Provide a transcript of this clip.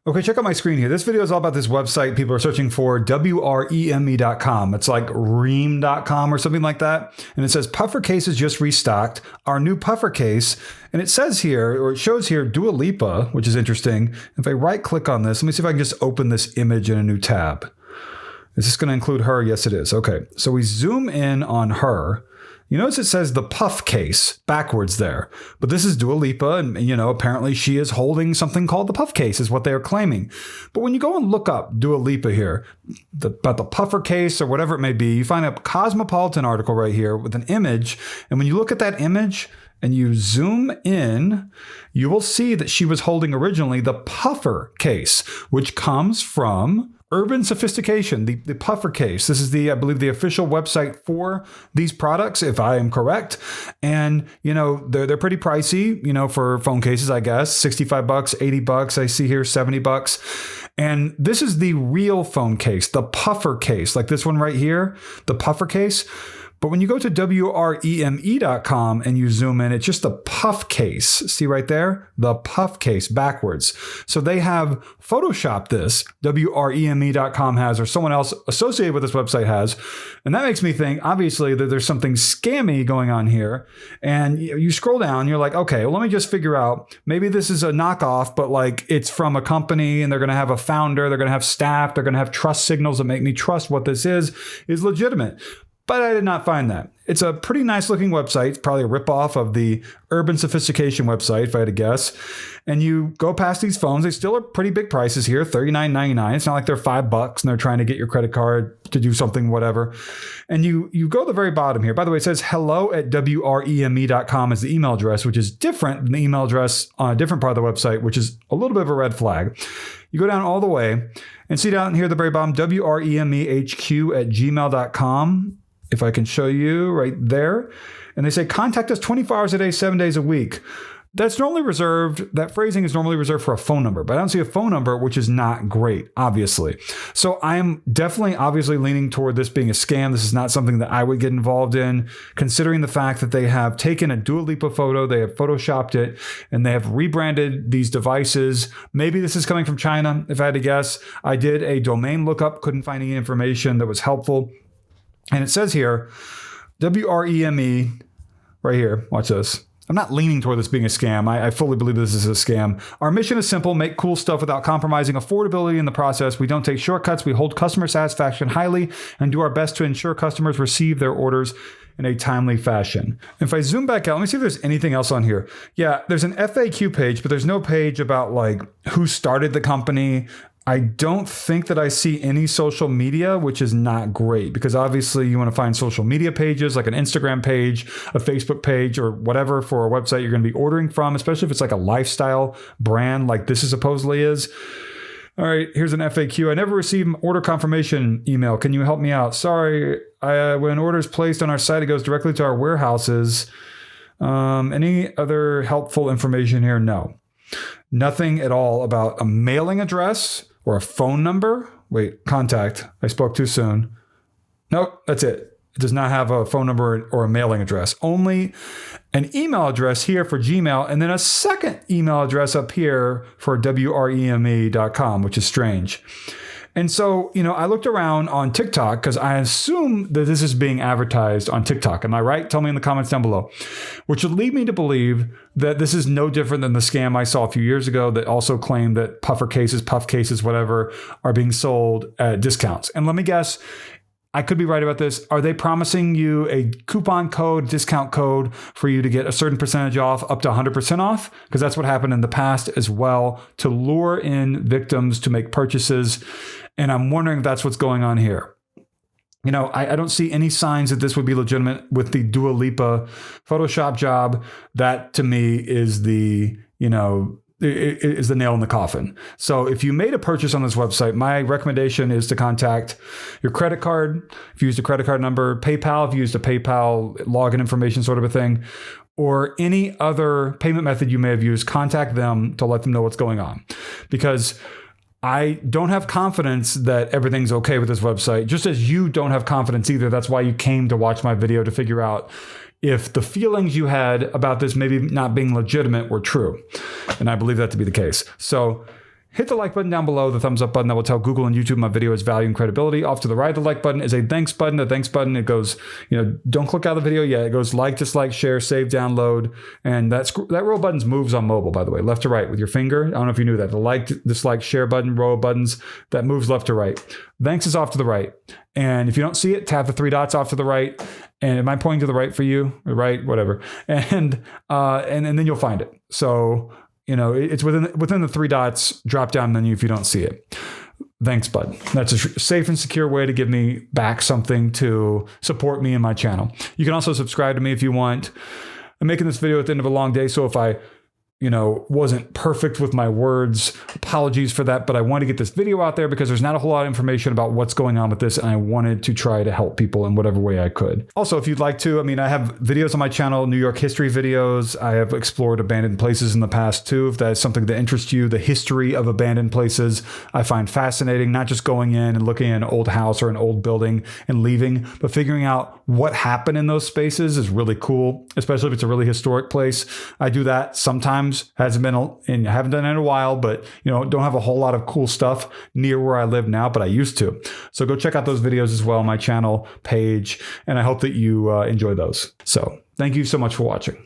Okay, check out my screen here. This video is all about this website people are searching for, WREME.com. It's like ream.com or something like that. And it says puffer cases just restocked, our new puffer case. And it says here, or it shows here, Dua Lipa, which is interesting. If I right click on this, let me see if I can just open this image in a new tab. Is this going to include her? Yes, it is. Okay, so we zoom in on her. You notice it says the puff case backwards there, but this is Dua Lipa, and apparently she is holding something called the puff case is what they are claiming. But when you go and look up Dua Lipa here, about the puffer case or whatever it may be, you find a Cosmopolitan article right here with an image. And when you look at that image and you zoom in, you will see that she was holding originally the puffer case, which comes from Urban Sophistication, the puffer case. This is I believe the official website for these products, if I am correct. And, they're pretty pricey, for phone cases, I guess. $65, $80. I see here $70. And this is the real phone case, the puffer case, like this one right here, the puffer case. But when you go to WREME.com and you zoom in, it's just the puff case. See right there? The puff case backwards. So they have photoshopped this, WREME.com has, or someone else associated with this website has. And that makes me think, obviously, that there's something scammy going on here. And you scroll down, you're like, okay, well, let me just figure out, maybe this is a knockoff, but like it's from a company and they're going to have a founder, they're going to have staff, they're going to have trust signals that make me trust what this is legitimate. But I did not find that. It's a pretty nice looking website. It's probably a ripoff of the Urban Sophistication website, if I had to guess. And you go past these phones. They still are pretty big prices here, $39.99. It's not like they're $5 and they're trying to get your credit card to do something, whatever. And you go to the very bottom here. By the way, it says hello@WREME.com is the email address, which is different than the email address on a different part of the website, which is a little bit of a red flag. You go down all the way and see down here at the very bottom, WREMEHQ@gmail.com. If I can show you right there. And they say, contact us 24 hours a day, 7 days a week. That's normally reserved, that phrasing is normally reserved for a phone number, but I don't see a phone number, which is not great, obviously. So I am definitely obviously leaning toward this being a scam. This is not something that I would get involved in, considering the fact that they have taken a Dua Lipa photo, they have photoshopped it, and they have rebranded these devices. Maybe this is coming from China, if I had to guess. I did a domain lookup, couldn't find any information that was helpful. And it says here, WREME, right here, watch this. I'm not leaning toward this being a scam. I fully believe this is a scam. Our mission is simple, make cool stuff without compromising affordability in the process. We don't take shortcuts. We hold customer satisfaction highly and do our best to ensure customers receive their orders in a timely fashion. If I zoom back out, let me see if there's anything else on here. Yeah, there's an FAQ page, but there's no page about like who started the company. I don't think that I see any social media, which is not great because obviously you want to find social media pages like an Instagram page, a Facebook page, or whatever for a website you're going to be ordering from, especially if it's like a lifestyle brand like this supposedly is. All right, here's an FAQ. I never received an order confirmation email. Can you help me out? Sorry, when an order is placed on our site, it goes directly to our warehouses. Any other helpful information here? No. Nothing at all about a mailing address or a phone number. Wait, contact. I spoke too soon. Nope, that's it. It does not have a phone number or a mailing address. Only an email address here for Gmail and then a second email address up here for WREME.com, which is strange. And so, I looked around on TikTok because I assume that this is being advertised on TikTok. Am I right? Tell me in the comments down below. Which would lead me to believe that this is no different than the scam I saw a few years ago that also claimed that puffer cases, puff cases, whatever, are being sold at discounts. And let me guess, I could be right about this. Are they promising you a coupon code, discount code for you to get a certain percentage off, up to 100% off? Because that's what happened in the past as well, to lure in victims to make purchases. And I'm wondering if that's what's going on here. I don't see any signs that this would be legitimate with the Dua Lipa Photoshop job. That to me is the nail in the coffin. So if you made a purchase on this website, my recommendation is to contact your credit card. If you used a credit card number, PayPal, if you used a PayPal login information sort of a thing, or any other payment method you may have used, contact them to let them know what's going on. Because I don't have confidence that everything's okay with this website, just as you don't have confidence either. That's why you came to watch my video, to figure out if the feelings you had about this maybe not being legitimate were true. And I believe that to be the case. So hit the like button down below, the thumbs up button that will tell Google and YouTube my video has value and credibility. Off to the right of the like button is a thanks button. The thanks button, it goes, don't click out of the video yet. It goes like, dislike, share, save, download. And that row of buttons moves on mobile, by the way, left to right with your finger. I don't know if you knew that. The like, dislike, share button, row of buttons, that moves left to right. Thanks is off to the right. And if you don't see it, tap the three dots off to the right. And am I pointing to the right for you? Right, whatever. And then you'll find it. So, it's within the three dots drop down menu if you don't see it. Thanks button. That's a safe and secure way to give me back something to support me and my channel. You can also subscribe to me if you want. I'm making this video at the end of a long day, so if I wasn't perfect with my words, apologies for that, but I want to get this video out there because there's not a whole lot of information about what's going on with this, and I wanted to try to help people in whatever way I could. Also, if you'd like to, I have videos on my channel, New York history videos. I have explored abandoned places in the past too. If that is something that interests you, the history of abandoned places, I find fascinating, not just going in and looking at an old house or an old building and leaving, but figuring out what happened in those spaces is really cool, especially if it's a really historic place. I do that sometimes. Hasn't been, and I haven't done it in a while, but don't have a whole lot of cool stuff near where I live now, but I used to. So go check out those videos as well on my channel page, and I hope that you enjoy those. So thank you so much for watching.